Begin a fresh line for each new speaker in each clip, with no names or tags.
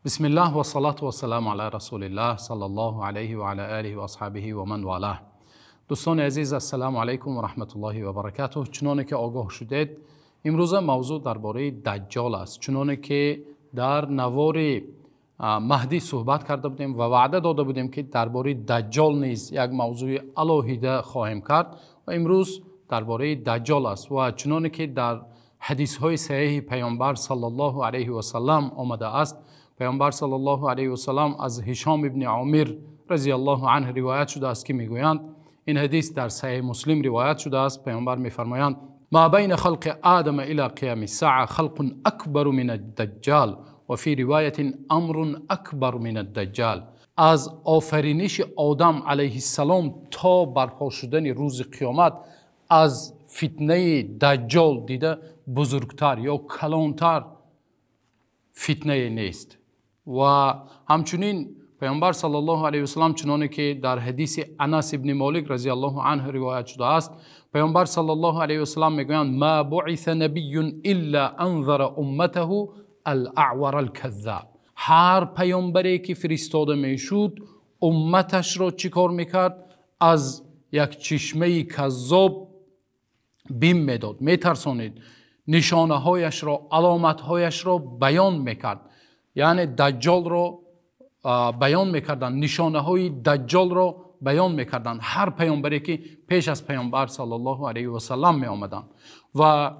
بسم الله و صلات و سلام علی رسول الله صلی الله علیه و علی آله و اصحابه و من والاه. دوستان عزیز، السلام علیکم و رحمت الله و برکاته. چنانه که آگاه شدید، امروز موضوع درباره دجال است. چنانه که در نوار مهدی صحبت کرده بودیم و وعده داده بودیم که درباره دجال نیز یک موضوع علاهیده خواهیم کرد و امروز درباره دجال است. و چنانه که در حدیث های صحیح پیامبر صلی الله علیه و سلم آمده است، پیامبر صلی الله علیه و سلم از هشام ابن عامر رضی الله عنه روایت شده است که میگویند، این حدیث در صحیح مسلم روایت شده است، پیامبر میفرمایند: ما بین خلق آدم الی قیام الساعه خلق اکبر من الدجال و فی روایت امر اکبر من الدجال. از آفرینش آدم علیه السلام تا برپا شدن روز قیامت از فتنه دجال دیده بزرگتر یا کلانتر فتنه نیست. و همچنین پیامبر صلی الله علیه و سلم چنانه که در حدیث انس ابن مالک رضی الله عنه روایت شده است، پیامبر صلی الله علیه و سلم میگویند: ما بعث نبی الا انذر امته الاعور الكذاب. هر پیامبری که فرستاده میشد امتش را چیکار میکرد؟ از یک چشمه کذاب بیم میداد، میترسانید، نشانه هایش را، علامت هایش را بیان میکرد. یعنی دجال را بیان میکردن، نشانه های دجال را بیان میکردن هر پیامبری که پیش از پیامبر صلی الله علیه و سلم می آمدن. و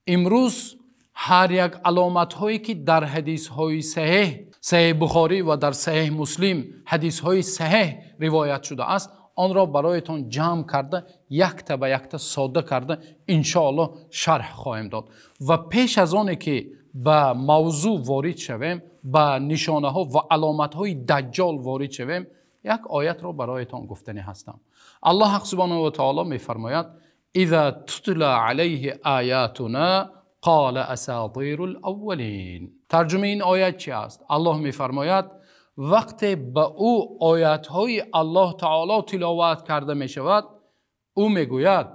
امروز هر یک علامت هایی که در حدیث های صحیح بخاری و در صحیح مسلم حدیث های صحیح روایت شده است، آن را برایتان جمع کرده، یک تا به یک تا ساده کرده انشاءالله شرح خواهیم داد. و پیش از آن که به موضوع وارد شویم، به نشانه ها و علامت های دجال وارد شویم، یک آیت را برایتان گفتنی هستم. الله حق سبحانه و تعالی می فرماید: اذا تتلا علیه آیاتنا قال اساطیر الاولین. ترجمه این آیت چی است؟ الله می فرماید وقتی به او آیت های الله تعالی تلاوت کرده می شود، او می گوید،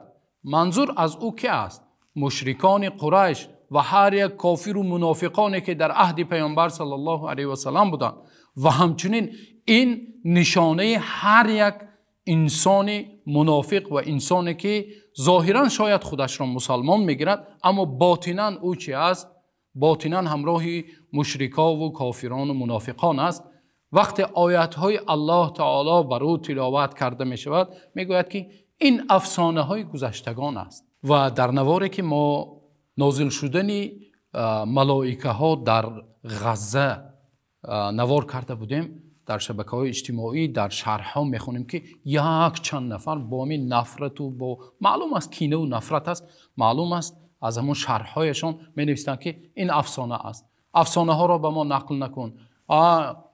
منظور از او کی است؟ مشرکان قریش و هر یک کافر و منافقانی که در عهد پیامبر صلی الله علیه و سلم بودند. و همچنین این نشانه هر یک انسان منافق و انسانی که ظاهرا شاید خودش را مسلمان میگیرد اما باطنا او چی است؟ باطنا همراه مشرکان و کافران و منافقان است. وقتی آیات های الله تعالی بر او تلاوت کرده می شود، می گوید که این افسانه های گذشتگان است. و در نواری که ما نازل شدن ملائکه ها در غزه نوار کرده بودیم، در شبکه های اجتماعی در شرح ها می خونیم که یک چند نفر با همین نفرت و با معلوم است کینه و نفرت است، معلوم است از همون شرح هایشان می نویسند که این افسانه است، افسانه ها را به ما نقل نکن.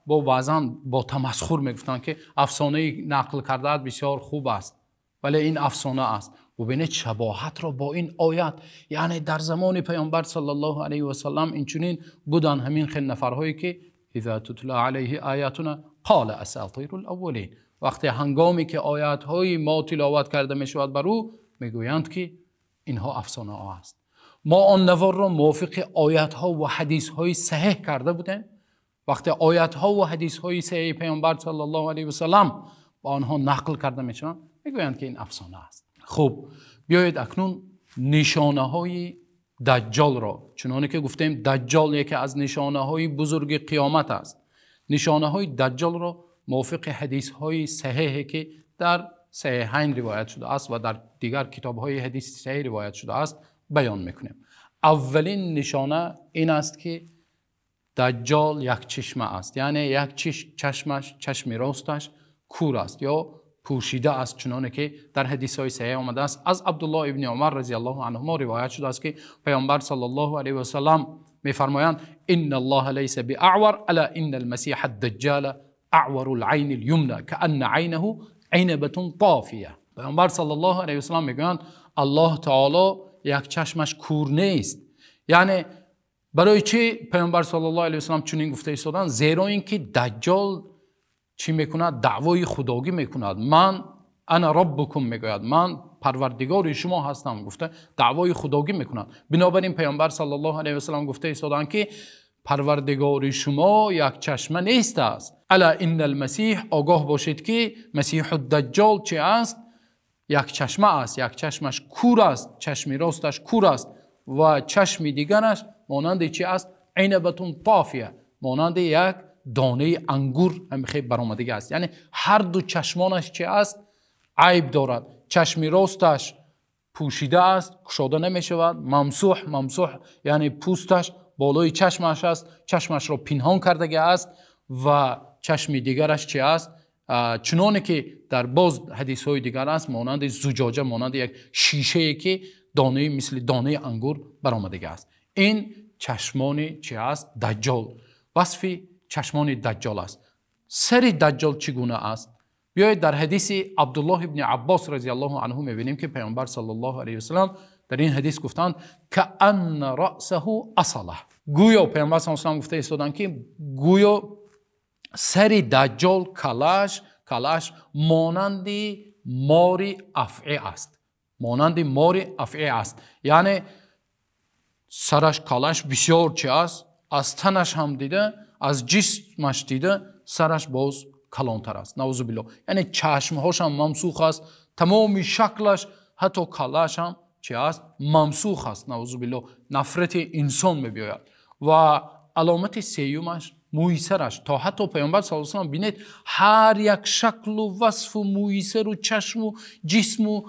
با بعضا با تمسخر میگفتن که افسانه نقل کرده بسیار خوب است ولی این افسانه است. و ببینید شباهت را با این آیت، یعنی در زمان پیامبر صلی الله علیه و سلم اینچنین بودن همین خیل نفرهایی که اذا تتلا علیه آیاتنا قال اساطیر الاولین، وقتی هنگامی که آیات های ما تلاوت کرده می شود بر او میگویند که اینها افسانه ها است. ما آن نوار را موافق آیات ها و حدیث های صحیح کرده بودیم. وقتی آیات ها و حدیث های صحیح پیامبر صلی الله علیه و سلم با آنها نقل کرده می شوند، میگویند که این افسانه است. خب بیایید اکنون نشانه های دجال را، چنانه که گفتیم دجال یکی از نشانه های بزرگ قیامت است، نشانه های دجال را موافق حدیث های صحیحی که در صحیحین روایت شده است و در دیگر کتاب های حدیث صحیح روایت شده است بیان میکنیم. اولین نشانه این است که دجال یک چشمه است، یعنی یک چشمش، چشم راستش کور است یا پوشیده است، چنانه که در حدیث های صحیح آمده است. از عبدالله ابن عمر رضی الله عنهما روایت شده است که پیامبر صلی الله علیه و سلم میفرمایند: ان الله لیس باعور الا ان المسیح الدجال اعور العین الیمنى کأن عینه عنبة طافیه. پیامبر صلی الله علیه و سلم میگویند الله تعالی یک چشمش کور نیست. یعنی برای چی پیامبر صلی الله علیه و سلم چنین گفته ایستادند؟ زیرا اینکه دجال چی میکند؟ دعوای خداگی میکند. من انا ربکم میگوید، من پروردگار شما هستم، گفته دعوای خداگی میکند. بنابراین پیامبر صلی الله علیه و سلم گفته ایستادند که پروردگار شما یک چشمه نیست است. الا ان المسیح، آگاه باشید که مسیح الدجال چه است؟ یک چشمه است. یک چشمش کور است، چشم راستش کور است و چشم دیگرش مانند چی است؟ عنبتون طافیه، مانند یک دانه انگور همیشه برآمدگی است. یعنی هر دو چشمانش چه است؟ عیب دارد. چشم راستش پوشیده است، گشاده نمی شود. ممسوح یعنی پوستش بالای چشمش است، چشمش را پنهان کرده است. و چشم دیگرش چه است؟ چنانه که در باز حدیث های دیگر است، مانند زجاجه، مانند یک شیشه که دانه مثل دانه انگور برآمده است. این چشمان چه است؟ دجال. وصف چشمان دجال است. سر دجال چگونه است؟ بیایید در حدیث عبدالله ابن عباس رضی الله عنه میبینیم که پیامبر صلی الله علیه و سلم در این حدیث گفتند که ان رأسه اصله، گویا پیامبر صلی الله علیه و سلم گفته ایستادند که گویا سر دجال کلاش مانند مار افعی است، مانند مار افعی است. یعنی سرش کلاش بسیار چه است؟ از تنش هم دیده، از جسمش دیده سرش باز کلانتر است. نعوذ بالله. یعنی چشمهاش هم ممسوخ است، تمام شکلش حتی کلاش هم چه است؟ ممسوخ است. نعوذ بالله. نفرت انسان میبیاید. و علامت سیومش موی سرش، تا حتی پیامبر صلی الله علیه و سلم بینید هر یک شکل و وصف و موی سر و چشم و جسم و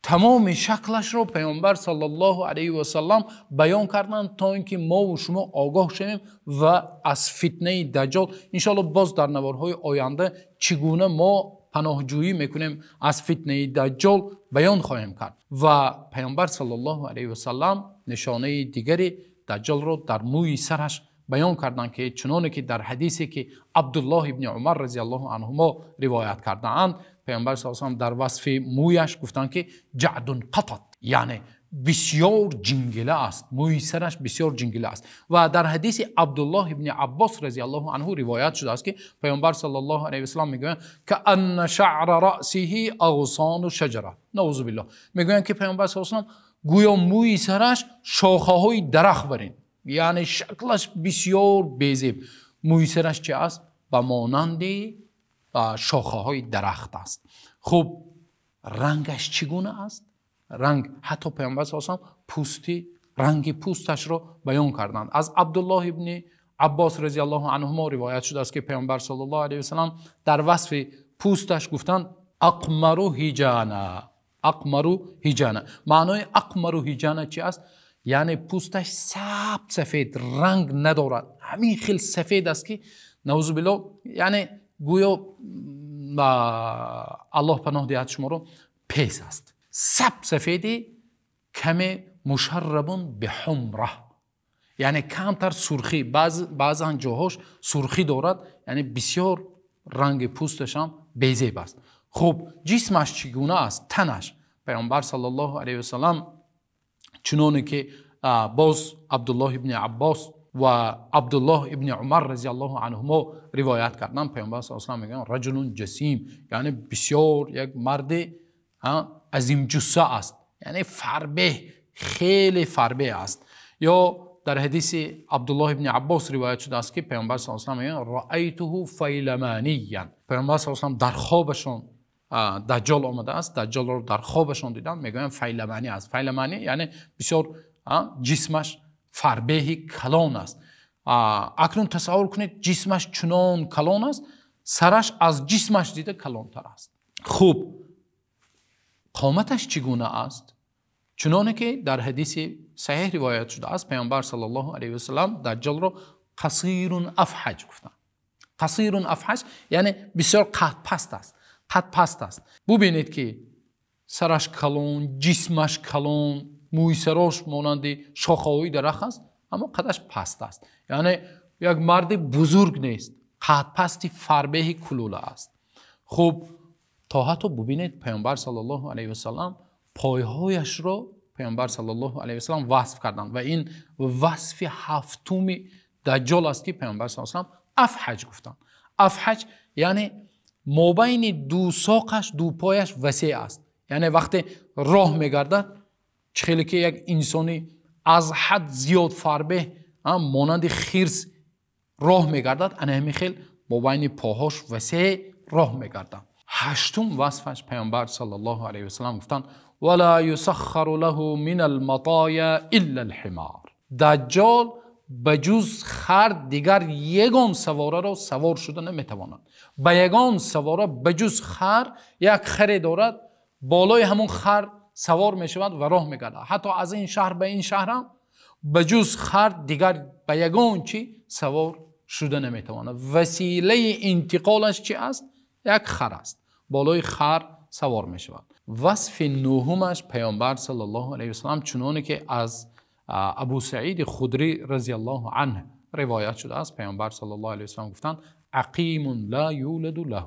تمام شکلش رو پیامبر صلی الله علیه و سلم بیان کردند تا اینکه ما و شما آگاه شویم و از فتنه دجال انشاءالله باز در نوارهای آینده چگونه ما پناهجویی میکنیم از فتنه دجال بیان خواهیم کرد. و پیامبر صلی الله علیه و سلم نشانه دیگری دجال رو در موی سرش بیان کردند که چنانه که در حدیثی که عبدالله ابن عمر رضی الله عنهما روایت کردند، پیامبر صلی الله علیه و در وصف مویش گفتند که جعد قطط، یعنی بسیار جنگله است، موی سرش بسیار جنگله است. و در حدیث عبدالله ابن عباس رضی الله عنه روایت شده است که پیامبر صلی الله علیه و سلم میگویند که ان شعر رأسه اغصان شجره. نعوذ بالله. میگویند که پیامبر صلی الله علیه و سلم گویا موی سرش شاخه های درخت برین، یعنی شکلش بسیار بیزیب. موی سرش چه است؟ به مانند شاخه های درخت است. خب رنگش چگونه است؟ رنگ حتی پیامبر صلی الله علیه و پوستی رنگ پوستش را بیان کردند. از عبدالله ابن عباس رضی الله عنهما روایت شده است که پیامبر صلی الله علیه و سلم در وصف پوستش گفتند اقمر هیجانه. اقمر هیجانه، معنای اقمر هیجانه چی است؟ یعنی پوستش سفید رنگ ندارد، همین خیلی سفید است که نعوذ بالله، یعنی گویا الله پناه دهد شما رو پیس است. سفیدی کمی مشربون به حمره، یعنی کمتر سرخی، بعضا جاهاش سرخی دارد، یعنی بسیار رنگ پوستش هم بیزیب است. خب جسمش چگونه است؟ تنش پیامبر صلی الله علیه و سلم چنانه که باز عبدالله ابن عباس و عبدالله ابن عمر رضی الله عنهما روایت کردن، پیامبر صلی الله علیه و سلم میگن رجل جسیم، یعنی بسیار یک مرد عظیم جثه است، یعنی فربه، خیلی فربه است. یا در حدیث عبدالله ابن عباس روایت شده است که پیامبر صلی الله علیه و سلم رأیته فیلمانیا، پیامبر صلی الله علیه و سلم در خوابشان دجال آمده است، دجال رو در خوابشان دیدن، میگن فیلمانی است. فیلمانی یعنی بسیار جسمش فربه کلان است. اکنون تصور کنید جسمش چنان کلان است، سرش از جسمش دیده کلان تر است. خوب قامتش چگونه است؟ چنانه که در حدیث صحیح روایت شده است، پیامبر صلی الله علیه و سلم دجال رو قصیر افحج گفتند. قصیر افحج یعنی بسیار قد پست است، قد پست است. ببینید که سرش کلان، جسمش کلان، موی سراش مانند شاخه‌های درخت است، اما قدش پست است. یعنی یک مرد بزرگ نیست، قد پستی فربه کلوله است. خب تا حتی ببینید پیامبر صلی الله علیه و سلم پایهایش را پیامبر صلی الله علیه و سلم وصف کردند و این وصف هفتم دجال است که پیامبر صلی الله علیه و سلم افحج گفتند. افحج یعنی مابین دو ساقش، دو پایش وسیع است، یعنی وقتی راه میگردد خیلی که یک انسانی از حد زیاد فربه مانند خرس راه میگردد، همین خیل مابین پاهاش وسیع راه میگردد. هشتم وصفش پیامبر صلی الله علیه و سلم گفتند ولا یسخر له من المطایا الا الحمار. دجال بجز خر دیگر یگان سواره را سوار شده نمیتواند. به یگان سواره بجز خر، یک خر دارد بالای همون خر سوار میشود و راه میگردد. حتی از این شهر به این شهر هم بجز خر دیگر به یگان چی سوار شده نمیتواند. وسیله انتقالش چی است؟ یک خر است، بالای خر سوار میشود. وصف نهمش پیامبر صلی الله علیه و سلم چنانه که از ابو سعید خدری رضی الله عنه روایت شده است، پیامبر صلی الله علیه و سلم گفتند عقیم لا یولد له.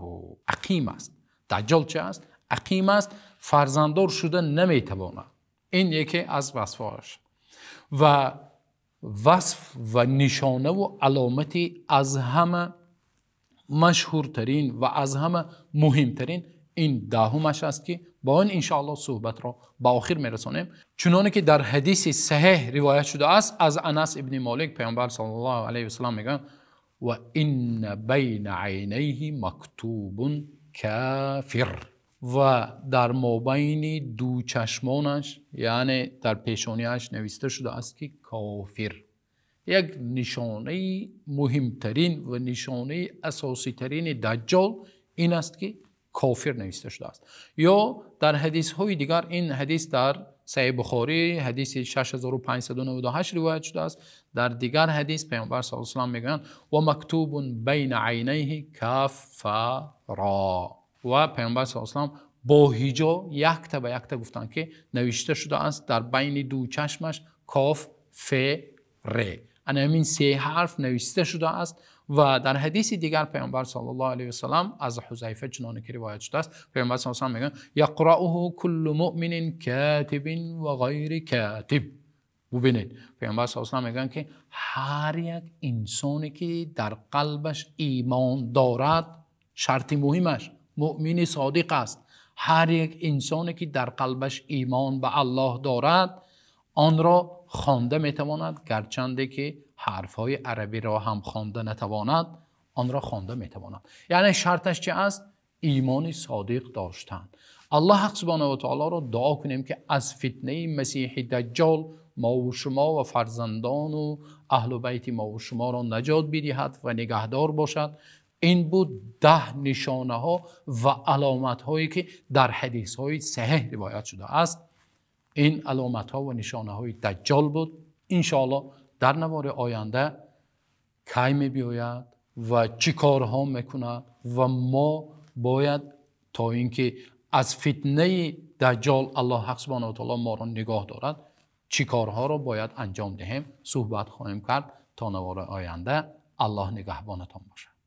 عقیم است. دجال چه است؟ عقیم است، فرزنددار شده نمیتواند. این یکی از وصفاش. و وصف و نشانه و علامتی از همه مشهورترین و از همه مهمترین این دهمش است که با این انشاءالله صحبت را به آخر میرسانیم. چنانه که در حدیث صحیح روایت شده است از انس ابن مالک، پیامبر صلی الله علیه و سلم میگن و ان بین عینیه مکتوب کافر. و در مابین دو چشمانش یعنی در پیشانیش نوشته شده است که کافر. یک نشانه مهمترین و نشانه اساسی ترین دجال این است که کافر نوشته شده است. یا در حدیث های دیگر، این حدیث در صحیح بخاری حدیث 6598 روایت شده است. در دیگر حدیث پیامبر صلی الله علیه و سلم میگن و مکتوب بین عینیه کافرا. و پیامبر صلی الله علیه و سلم با هجا یک تا به یک تا گفتن که نوشته شده است در بین دو چشمش کاف ف ر. همین سه حرف نوشته شده است. و در حدیث دیگر پیامبر صلی الله علیه و سلم از حذیفه چنانه که روایت شده است، پیامبر صلی الله علیه و سلم میگن یقرأه کل مؤمن کاتب و غیر کاتب. ببینید پیامبر صلی الله علیه و سلم میگن که هر یک انسانی که در قلبش ایمان دارد، شرط مهمش مؤمن صادق است. هر یک انسانی که در قلبش ایمان به الله دارد آن را خوانده میتواند، گرچنده که حرفهای عربی را هم خوانده نتواند آن را خوانده میتواند. یعنی شرطش چه است؟ ایمان صادق داشتن. الله حق سبحانه و تعالی را دعا کنیم که از فتنه مسیح دجال ما و شما و فرزندان و اهل بیت ما و شما را نجات بدهد و نگهدار باشد. این بود 10 نشانه ها و علامت هایی که در حدیث های صحیح روایت شده است. این علامت ها و نشانه های دجال بود. انشاءالله در نوار آینده کی می بیاید و چی کارها میکند و ما باید تا اینکه از فتنه دجال الله حق سبحانه و تعالی ما را نگاه دارد چی کارها را باید انجام دهیم صحبت خواهیم کرد تا نوار آینده. الله نگهبانتان باشد.